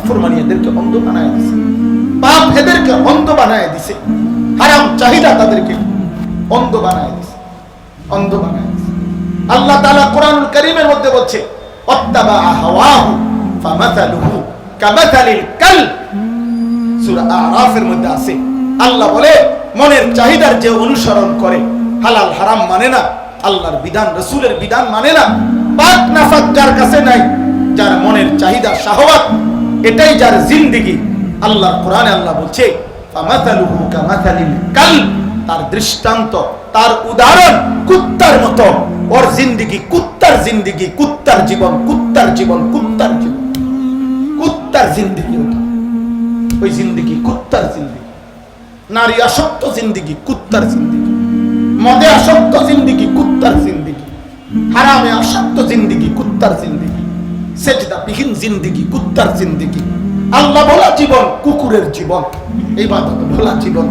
নাফরমানি এদেরকে অন্ধ বানায় দিছে, পাপ এদেরকে অন্ধ বানায় দিছে, হারাম চাহিদা তাদেরকে অন্ধ বানায় দিছে, অন্ধ বানায় দিছে। আল্লাহ তাআলা কোরআনুল কারীমের মধ্যে বলছে ওয়াত্তাবা হাওয়াহু ফামাসালুহু কামাসালিল কালব, সূরা আরাফের মধ্যে আছে। আল্লাহ বলে মনের চাহিদার যে অনুসরণ করে, হালাল হারাম মানে না, আল্লাহর বিধান রাসূলের বিধান মানে না, পাক নাফাক যার কাছে নাই, যার মনের চাহিদা শাহওয়াত এটাই যার জিন্দেগি, আল্লাহর কোরআনে আল্লাহ বলছে ফামাসালুহু কামাসালিল কালব, তার দৃষ্টান্ত, তার উদাহরণ কুত্তার মতো। ওর জিন্দেগি কুত্তার জিন্দেগি, কুত্তার জীবন, কুত্তার জীবন, কুত্তার জীবন, কুত্তার জিন্দেগি। ওই জিন্দেগি কুত্তার জিন্দেগি, নারী আসক্ত জিন্দেগি কুত্তার জিন্দেগি, মদে আসক্ত জিন্দেগি কুত্তার জিন্দেগি, হারামে আসক্ত জিন্দেগি কুত্তার জিন্দেগি, সেজদাবিহীন জিন্দেগি কুত্তার জিন্দেগি, আল্লাহ ভোলা জীবন কুকুরের জীবন, ইবাদত ভোলা জীবন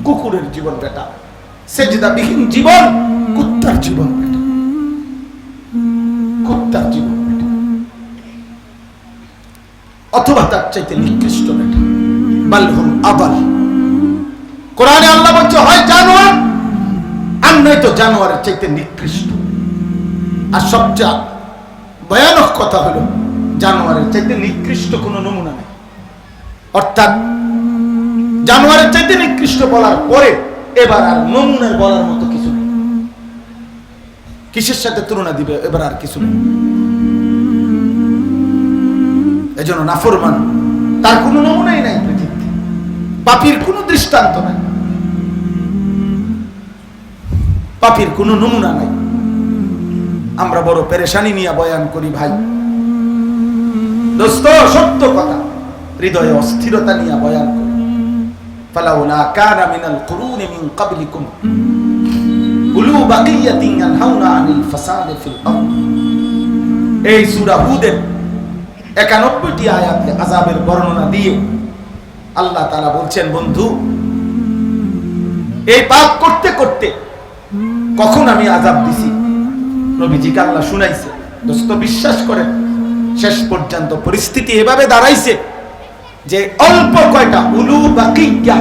কুকুরের জীবন বেটা, সেজদাবিহীন জীবন কুত্তার জীবন বেটা, কুত্তার জীবন বেটা, অথবা তার চাইতে নিকৃষ্ট বেটা, বালহুম আদাল। কোরআনে আল্লাহ বলছে হয় জানোয়ার আর নয়তো জানোয়ারের চাইতে নিকৃষ্ট। আর সবচেয়ে ভয়ানক কথা হলো জানোয়ারের চাইতে নিকৃষ্ট কোনো নমুনা নেই। অর্থাৎ জানোয়ারের চাইতে নিকৃষ্ট বলার পরে এবার আর নমুনার বলার মতো কিছু নেই। কিসের সাথে তুলনা দিবে এবার আর কিছু নেই। এজন্য নাফরমান তার কোনো নমুনাই নাই পৃথিবীতে, পাপীর কোনো দৃষ্টান্ত নাই, পাপীর কোনো নমুনা নাই। আমরা বড় পেরেশানি নিয়ে বয়ান করি ভাই, দোস্ত সত্য কথা, হৃদয়ে অস্থিরতা নিয়ে বয়ান করি। ফালাউলা কানা মিনাল কুরুনি মিন ক্বাবলিকুম উলু বাকিয়াতিন ইয়ানহাউনা আনিল ফাসাদি ফিল আরদ। এই সূরা হুদের 91টি আয়াতে আযাবের বর্ণনা দিয়ে আল্লাহ তাআলা বলছেন, বন্ধু এই পাপ করতে করতে কখন আমি আযাব দিছি নবীজিকে আল্লাহ শুনাইছে। দোস্ত বিশ্বাস করেন, শেষ পর্যন্ত পরিস্থিতি এভাবে দাঁড়াইছে যে অল্প কয়টা উলু বাকিয়া,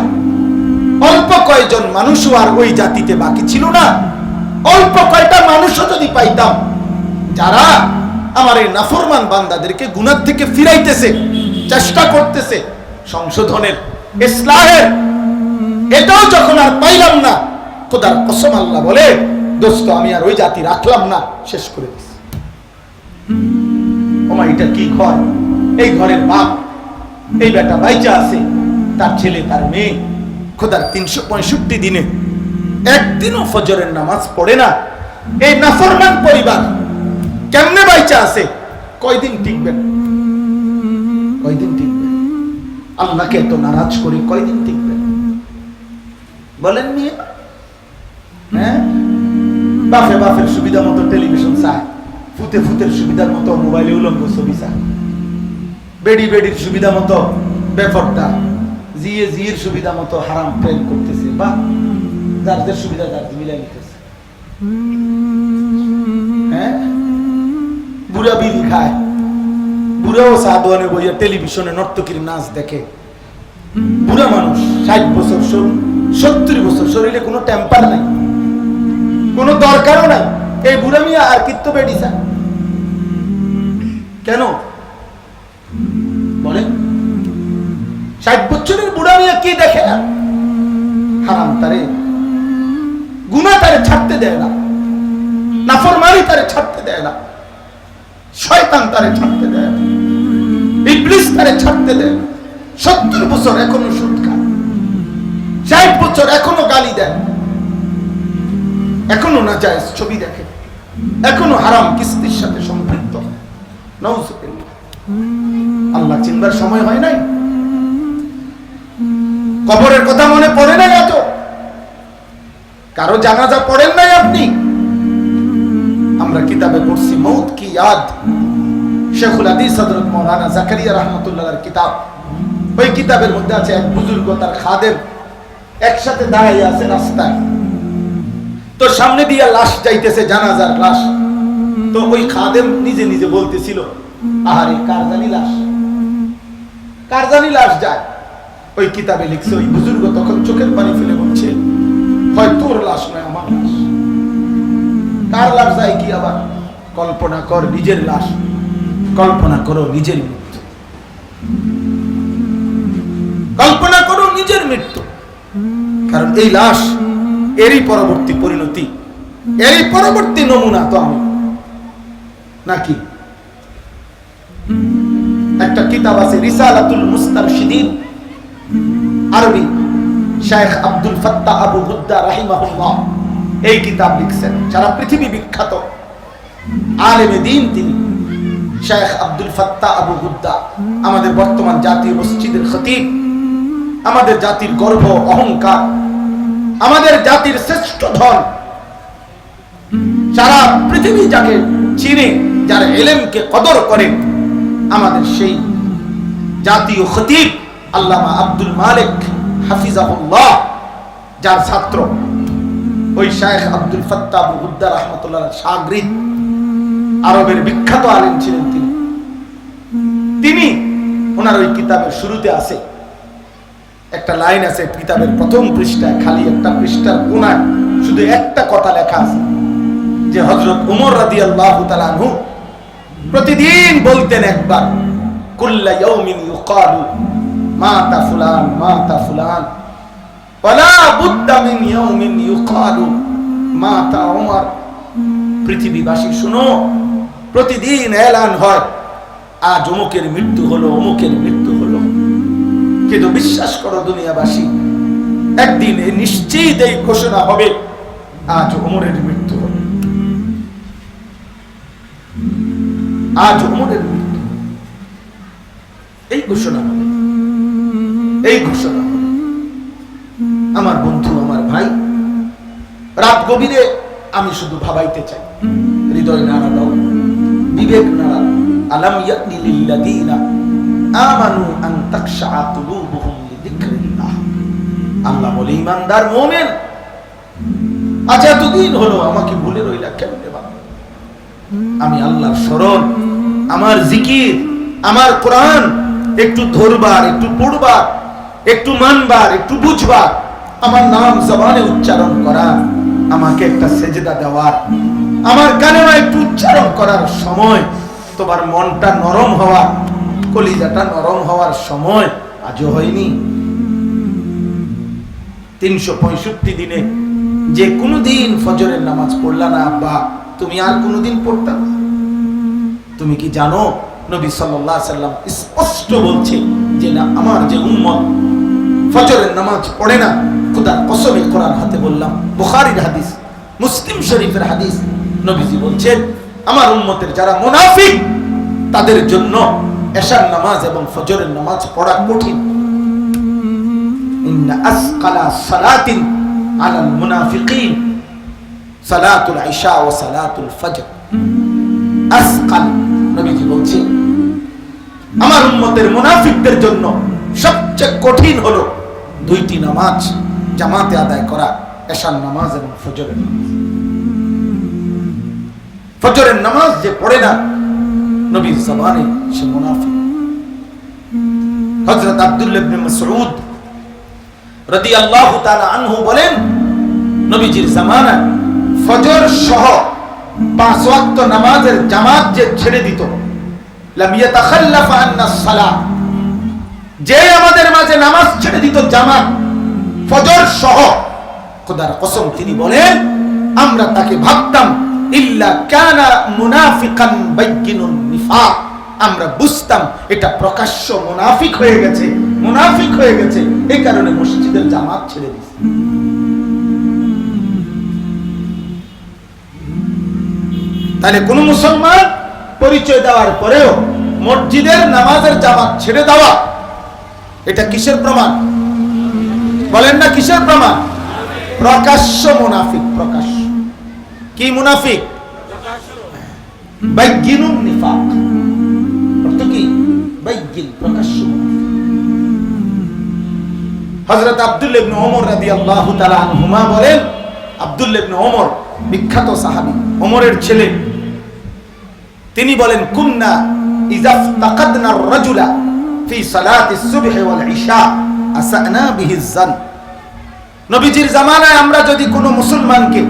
অল্প কয়জন মানুষও আর ওই জাতিতে বাকি ছিল না। অল্প কয়টা মানুষও যদি পাইতাম যারা আমার এই নাফরমান বান্দাদেরকে গুনাহ থেকে ফিরাইতেছে, চেষ্টা করতেছে সংশোধনের, ইসলাহের, এটাও যখন আর পাইলাম না, খোদার কসম আল্লাহ বলে দোস্ত আমি আর ওই জাতি রাখলাম না, শেষ করে দিছি। ওমা এটা কি ঘর, এই ঘরের বাপ, এই বেটা বাইচা আছে, তার ছেলে তার মেয়ে খোদার 365 দিনে একদিনও ফজরের নামাজ পড়ে না। এই নাফরমান পরিবার কেমনে বাইচা আছে? কয়দিন টিকবেন? কয়দিন টিকবেন? আল্লাহকে এত নারাজ করে কয়দিন টিকবেন বলেন নিয়ে? হ্যাঁ, বাফে বাফের সুবিধা মতো টেলিভিশন চায়, ফুতে ফুতের সুবিধার মতো মোবাইলে উলঙ্গ ছবি চায়, বেডি বেডির সুবিধা মতো বেপরদা, জিয়ে জিয়ের সুবিধা মতো হারাম প্রেম করতেছে, বা যাদের সুবিধা যার মিলাই নিতেছে। হ্যাঁ, বুড়া বিড়ি খায়, বুড়াও সাদোয়ানে বইয়া টেলিভিশনে নর্তকীর নাচ দেখে। বুড়া মানুষ 60 বছর 70 বছর, শরীরে কোনো টেম্পার নাই, কোনো দরকারও নাই। এই বুড়া মিয়া আর কিত্ত বেডি চায় কেন বলেন? 60 বছরের বুড়া মিয়া কি দেখে? হারাম তারে, গুনাহ তারে ছাড়তে দেয় না, নাফরমানি তারে ছাড়তে দেয় না, শয়তান তারে ছাড়তে দেয় না, ইবলিস তারে ছাড়তে দেয় না। 70 বছর এখনো সুদ খায়, 60 বছর এখনো গালি দেয়, এখনো নাজায়েজ ছবি দেখে, এখনো হারাম কিস্তির সাথে সম্পৃক্ত। নাউযুবিল্লাহ। আল্লাহ চিন্তার সময় হয় নাই? কবরের কথা মনে পড়ে নাই? এত কারো জানাজা পড়েন নাই আপনি? আমরা কিতাবে পড়ছি মৌত কি ইয়াদ, শেখুল হাদিস হযরত মাওলানা জাকারিয়া রাহমাতুল্লাহর কিতাব। ওই কিতাবের মধ্যে আছে এক বুজুর্গ তার খাদেম একসাথে দাঁড়াইয়া আছে রাস্তায়, তো সামনে দিয়ে লাশ যাইতেছে, জানাজার লাশ। তো ওই খাদেম নিজে নিজে বলতেছিল, আহারে কার জানি লাশ, কার জানি লাশ যায়। ওই কিতাবে লিখছে ওই বুজুর্গ তখন চোখের পানি ফেলে বলছে, হয় তোর লাশ নয় আমার লাশ। কার লাশ যায় কি আবার? কল্পনা কর নিজের লাশ, কল্পনা করো নিজের মৃত্যু, কল্পনা করো নিজের মৃত্যু। কারণ এই লাশ এরই পরবর্তী পরিণতি, এরই পরবর্তী নমুনা তো আমি নাকি। একটা কিতাব আছে রিসালাতুল মুস্তারশিদিন, আরবি, শেখ আব্দুল ফাত্তাহ আবু গুদ্দা রাহিমাহুল্লাহ এই কিতাব লিখছেন। সারা পৃথিবী বিখ্যাত আলেমে দ্বীন তিনি, শেখ আব্দুল ফাত্তাহ আবু গুদ্দা, আমাদের বর্তমান জাতীয় মসজিদের খতিব, আমাদের জাতির গর্ব অহংকার, আমাদের জাতির শ্রেষ্ঠ ধন। সারা পৃথিবী যাকে চিনে, যার ইলমকে কদর করে, আমাদের সেই জাতীয় খতিব আল্লামা আব্দুল মালিক হাফিজাহুল্লাহ, যার ছাত্র ওই শেখ আব্দুল ফাত্তাহ আবু গুদ্দা রাহমাতুল্লাহ শাগরিদ, আরবের বিখ্যাত আলেম ছিলেন তিনি। ওনার ওই কিতাবের শুরুতে আছে একটা লাইন আছে, কিতাবের প্রথম পৃষ্ঠায়, খালি একটা পৃষ্ঠার কোনায় শুধু একটা কথা লেখা আছে যে হযরত ওমর রাদিয়াল্লাহু তাআলা আনহু প্রতিদিন বলতেন একবার, কুল্লা ইয়াউমিন ইউকালু মাতা ফুলান মাতা ফুলান ওয়ালা বুদ্দা মিন ইয়াউমিন ইউকালু মাতা ওমর। পৃথিবীবাসী শুনো, প্রতিদিন এলান হয় আজ অমুকের মৃত্যু হলো, অমুকের মৃত্যু হলো। কিন্তু বিশ্বাস করো দুনিয়াবাসী, একদিন নিশ্চিত এই ঘোষণা হবে আজ ওমরের মৃত্যু হলো, আজ ওমরের মৃত্যু। এই ঘোষণা হবে, এই ঘোষণা হবে। আমার বন্ধু, আমার ভাই, রাত গভীরে আমি শুধু ভাবাইতে চাই, হৃদয় নাড়া দাও, বিবেক নাড়া। আলাম ইয়ানি লিল্লাযীনা আমানু আন তাখশা কুলুবুহুম লিযিকরিল্লাহ। আল্লাহ বলে, ঈমানদার মুমিন, আজ এতদিন হলো আমাকে ভুলে রইলা কেমনে বাবা? আমি আল্লাহর স্মরণ, আমার জিকির, আমার কোরআন একটু ধরবার, একটু পড়বার, একটু মানবার, একটু বুঝবার, আমার নাম জবানে উচ্চারণ করা, আমাকে একটা সেজদা দেওয়ার, আমার কালেমা একটু উচ্চারণ করার সময়, তোমার মনটা নরম হওয়ার, কলিজাটা নরম হওয়ার সময় আজও হয়নি। 365 দিনে যে কোনদিন ফজরের নামাজ পড়লা না আব্বা, তুমি আর কোনদিন পড়তা না? তুমি কি জানো নবী সাল্লাল্লাহু আলাইহি সাল্লাম স্পষ্ট বলছে যে না, আমার যে উম্মত ফজরের নামাজ পড়ে না, খোদার কসমে কোরআন হাতে বললাম, বুখারীর হাদিস, মুসলিম শরীফের হাদিস, নবীজি বলছেন আমার উম্মতের যারা মুনাফিক তাদের জন্য এশার নামাজ এবং ফজরের নামাজ পড়া কঠিন। ইন্না আসকালা সালাতিন আলাল মুনাফিকিন সালাতুল ইশা ওয়া সালাতুল ফজর। আসকাল, নবীজি বলছেন আমার উম্মতের মুনাফিকদের জন্য সবচেয়ে কঠিন হলো দুইটি নামাজ জামাতে আদায় করা, এশার নামাজ এবং ফজরের নামাজ। ফজরের নামাজ যে পড়ে না নবীর জবানে, সে মুনাফিক। হযরত আব্দুল্লাহ ইবনে মাসউদ রাদিয়াল্লাহু তাআলা আনহু বলেন, নবীজির জামানায় ফজর সহ 5 ওয়াক্ত নামাজের জামাত যে ছেড়ে দিত, লাম ইয়াতাখাল্লাফ আন্না সালাত, যে আমাদের মাঝে নামাজ ছেড়ে দিত জামাত ফজর সহ, খোদার কসম তিনি বলেন আমরা তাকে ভাবতাম ইল্লা কানা মুনাফিকান বাইয়িনুন নিফাক, আমরা বুঝতাম এটা প্রকাশ্য মুনাফিক হয়ে গেছে, মুনাফিক হয়ে গেছে, এই কারণে মসজিদের জামাত ছেড়ে দিয়েছে। তাহলে কোন মুসলমান পরিচয় দেওয়ার পরেও মসজিদের নামাজের জামাত ছেড়ে দেওয়া, এটা কিসের প্রমাণ? বলেন না কিসের প্রমাণ? প্রকাশ্য মুনাফিক। প্রকাশ্য কি মুনাফিক? বাইয়িনুন নিফাক, অর্থ কি? বাইয়িন, প্রকাশ্য মুনাফিক। হযরত আব্দুল্লাহ ইবনে ওমর রাদিয়াল্লাহু তাআলা আনহুমা বলেন, আব্দুল্লাহ ইবনে ওমর বিখ্যাত সাহাবী, ওমরের ছেলে, তিনি বলেন কুন্না ইযাফতাকাদনা আর-রাজুলা ফি সালাতিস সুবহি ওয়াল ইশা আসানা বিহিজ জান। নবীজির জামানায় আমরা যদি কোনো মুসলমানকে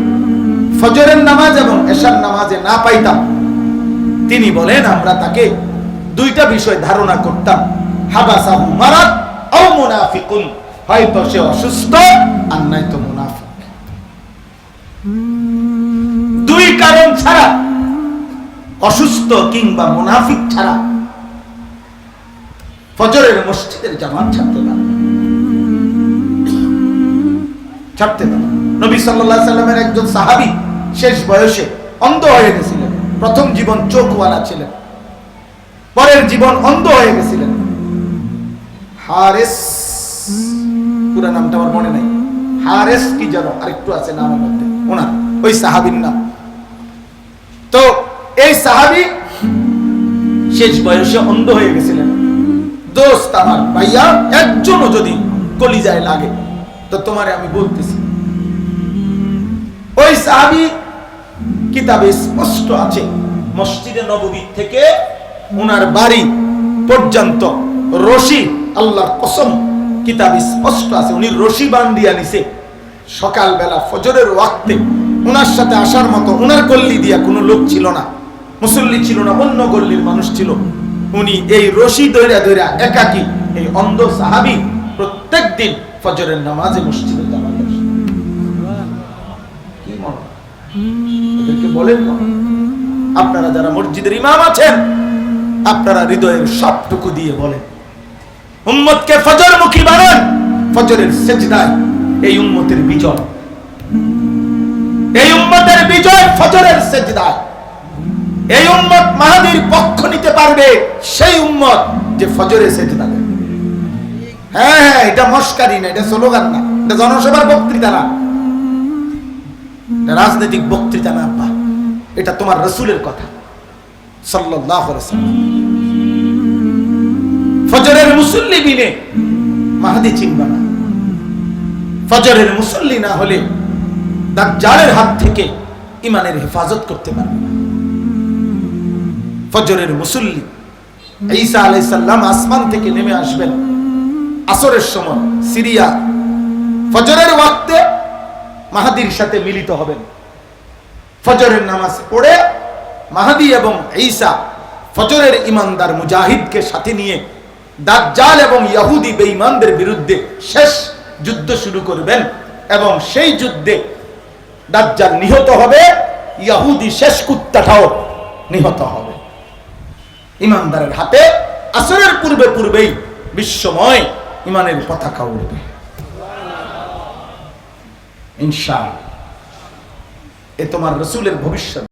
ফজরের নামাজ এবং এশার নামাজে না পাইতাম, তিনি বলেন আমরা তাকে দুইটা বিষয় ধারণা করতাম, হাবাসাহু মারাদ আও মুনাফিকুন, হয়তো সে অসুস্থ আর নয়তো মুনাফিক। দুই কারণ ছাড়া, অসুস্থ কিংবা মুনাফিক ছাড়া ফজরের মসজিদের জামাত ছাড়তে পারে না। নবী সাল্লাল্লাহু আলাইহি সাল্লামের একজন সাহাবী শেষ বয়সে অন্ধ হয়ে গেছিলেন। প্রথম জীবন চোখওয়ালা ছিলেন, পরের জীবন অন্ধ হয়ে গেছিলেন। হারেস, পুরো নামটা আমার মনে নাই, হারেস কি যেন আরেকটু আছে নামের মধ্যে, ওনার ওই সাহাবীর নাম। তো এই সাহাবী শেষ বয়সে অন্ধ হয়ে গেছিলেন। দোস্ত আমার, ভাইয়া, একজনও যদি কলিজায় লাগে তো তোমারে আমি বলতেছি, ওই সাহাবী কিতাবে স্পষ্ট আছে মসজিদে নববী থেকে ওনার বাড়ি পর্যন্ত রশি, আল্লাহর কসম কিতাবে স্পষ্ট আছে, উনি রশি বান্ধিয়া নিছে। সকালবেলা ফজরের ওয়াক্তে ওনার সাথে আসার মতো ওনার গল্লি দিয়া কোনো লোক ছিল না, মুসল্লি ছিল না, অন্য গল্লির মানুষ ছিল। উনি এই রশি ধইরা ধইরা একাকী এই অন্ধ সাহাবী প্রত্যেক দিন ফজরের নামাজে মসজিদে জামাতে আসে। কি মনে এদেরকে বলেন না, আপনারা যারা মসজিদের ইমাম আছেন আপনারা হৃদয়ের সবটুকু দিয়ে বলেন, উম্মতকে ফজরমুখী বানান। ফজরের সেজদায় এই উম্মতের বিজয়, এই উম্মতের বিজয় ফজরের সেজদায়। এই উম্মত মাহদীর পক্ষ নিতে পারবে সেই উম্মত যে ফজরে সেজদা দেয়। হ্যাঁ, এটা মস্কারি না, এটা স্লোগান না, এটা জনসভার বক্তৃতা না, এটা রাজনৈতিক বক্তৃতা না, আব্বা, এটা তোমার রাসূলের কথা সাল্লাল্লাহু আলাইহি ওয়াসাল্লাম। ফজরের মুসল্লি বিনে মাহদী চিনবা না। ফজরের মুসল্লি না হলে দাজ্জালের হাত থেকে ইমানের হেফাজত করতে পারবে না। ফজরের মুসল্লি, ঈসা আলাইহিস সালাম আসমান থেকে নেমে আসবেন আসরের সময় সিরিয়া, ফজরের ওয়াক্তে মাহদীর সাথে মিলিত হবেন। ফজরের নামাজ পড়ে মাহদী এবং ঈসা ফজরের ইমানদার মুজাহিদকে সাথে নিয়ে দাজ্জাল এবং ইহুদি বেঈমানদের বিরুদ্ধে শেষ যুদ্ধ শুরু করবেন এবং সেই যুদ্ধে দাজ্জাল নিহত হবে, ইহুদি শেষ কুত্তাটাও নিহত হবে ইমানদারের হাতে। আসরের পূর্বেই বিশ্বময় ইমানের পতাকা উড়বে ইনশাআল্লাহ। এ তোমার রাসূলের ভবিষ্যৎ।